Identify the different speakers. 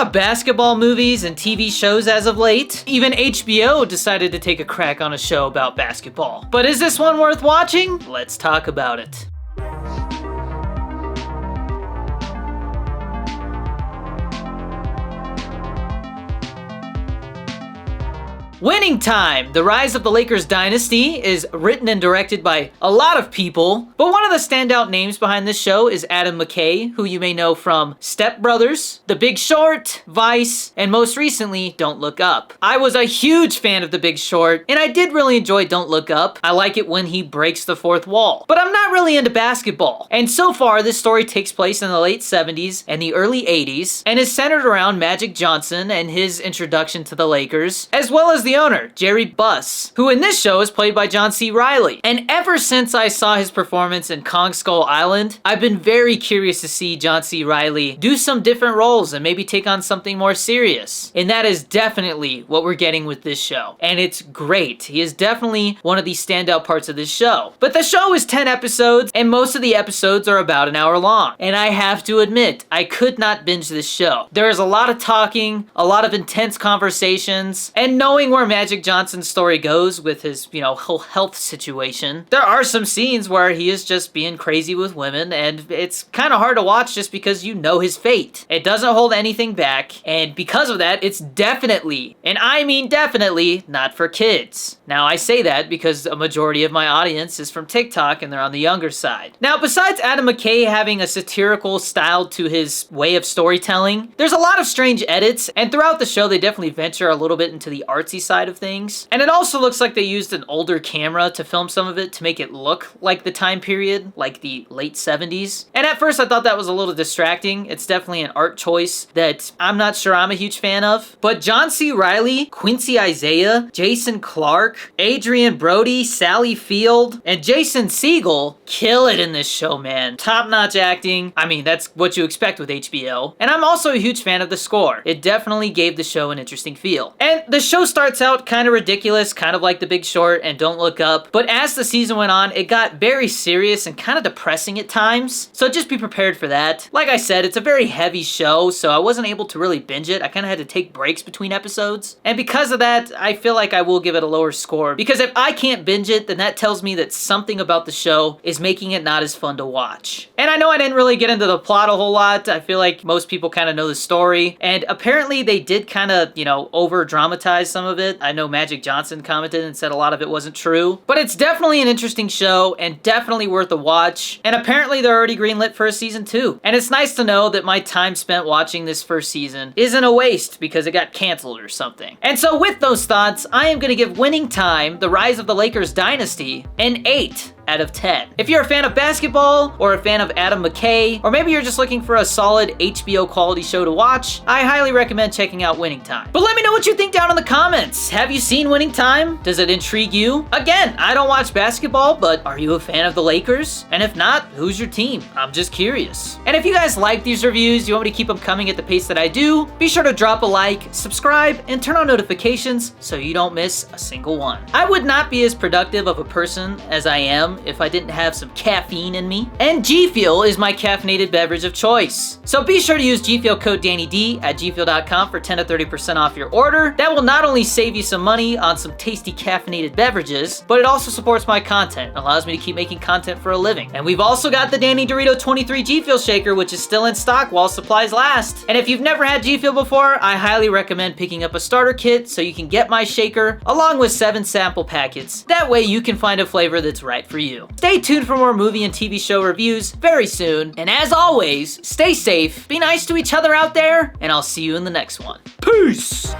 Speaker 1: of basketball movies and TV shows as of late. Even HBO decided to take a crack on a show about basketball. But is this one worth watching? Let's talk about it. Winning Time, The Rise of the Lakers Dynasty, is written and directed by a lot of people, but one of the standout names behind this show is Adam McKay, who you may know from Step Brothers, The Big Short, Vice, and most recently, Don't Look Up. I was a huge fan of The Big Short, and I did really enjoy Don't Look Up. I like it when he breaks the fourth wall. But I'm not really into basketball. And so far, this story takes place in the late 70s and the early 80s, and is centered around Magic Johnson and his introduction to the Lakers, as well as the owner, Jerry Buss, who in this show is played by John C. Reilly. And ever since I saw his performance in Kong Skull Island, I've been very curious to see John C. Reilly do some different roles and maybe take on something more serious. And that is definitely what we're getting with this show. And it's great. He is definitely one of the standout parts of this show. But the show is 10 episodes, and most of the episodes are about an hour long. And I have to admit, I could not binge this show. There is a lot of talking, a lot of intense conversations, and knowing where Magic Johnson's story goes with his, whole health situation, there are some scenes where he is just being crazy with women, and it's kind of hard to watch just because you know his fate. It doesn't hold anything back, and because of that, it's definitely, and I mean definitely, not for kids. Now, I say that because a majority of my audience is from TikTok, and they're on the younger side. Now, besides Adam McKay having a satirical style to his way of storytelling, there's a lot of strange edits, and throughout the show, they definitely venture a little bit into the artsy side of things. And it also looks like they used an older camera to film some of it to make it look like the time period, like the late 70s. And at first I thought that was a little distracting. It's definitely an art choice that I'm not sure I'm a huge fan of. But John C. Reilly, Quincy Isaiah, Jason Clarke, Adrian Brody, Sally Field, and Jason Segel kill it in this show, man. Top-notch acting. I mean, that's what you expect with HBO. And I'm also a huge fan of the score. It definitely gave the show an interesting feel. And the show starts out kind of ridiculous, kind of like The Big Short and Don't Look Up, but as the season went on, it got very serious and kind of depressing at times, so just be prepared for that. Like I said, it's a very heavy show, so I wasn't able to really binge it. I kind of had to take breaks between episodes, and because of that, I feel like I will give it a lower score, because if I can't binge it, then that tells me that something about the show is making it not as fun to watch. And I know I didn't really get into the plot a whole lot. I feel like most people kind of know the story, and apparently they did kind of, over-dramatize some of it. I know Magic Johnson commented and said a lot of it wasn't true, but it's definitely an interesting show and definitely worth a watch, and apparently they're already greenlit for a season 2. And it's nice to know that my time spent watching this first season isn't a waste because it got canceled or something. And so with those thoughts, I am going to give Winning Time, The Rise of the Lakers Dynasty, an 8 out of 10. If you're a fan of basketball, or a fan of Adam McKay, or maybe you're just looking for a solid HBO quality show to watch, I highly recommend checking out Winning Time. But let me know what you think down in the comments. Have you seen Winning Time? Does it intrigue you? Again, I don't watch basketball, but are you a fan of the Lakers? And if not, who's your team? I'm just curious. And if you guys like these reviews, you want me to keep them coming at the pace that I do, be sure to drop a like, subscribe, and turn on notifications so you don't miss a single one. I would not be as productive of a person as I am if I didn't have some caffeine in me. And GFUEL is my caffeinated beverage of choice. So be sure to use GFUEL code DannyD at gfuel.com for 10 to 30% off your order. That will not only save you some money on some tasty caffeinated beverages, but it also supports my content and allows me to keep making content for a living. And we've also got the Danny Dorito 23 GFUEL shaker, which is still in stock while supplies last. And if you've never had GFUEL before, I highly recommend picking up a starter kit so you can get my shaker along with 7 sample packets. That way you can find a flavor that's right for you. Stay tuned for more movie and TV show reviews very soon. And as always, stay safe, be nice to each other out there, and I'll see you in the next one. Peace!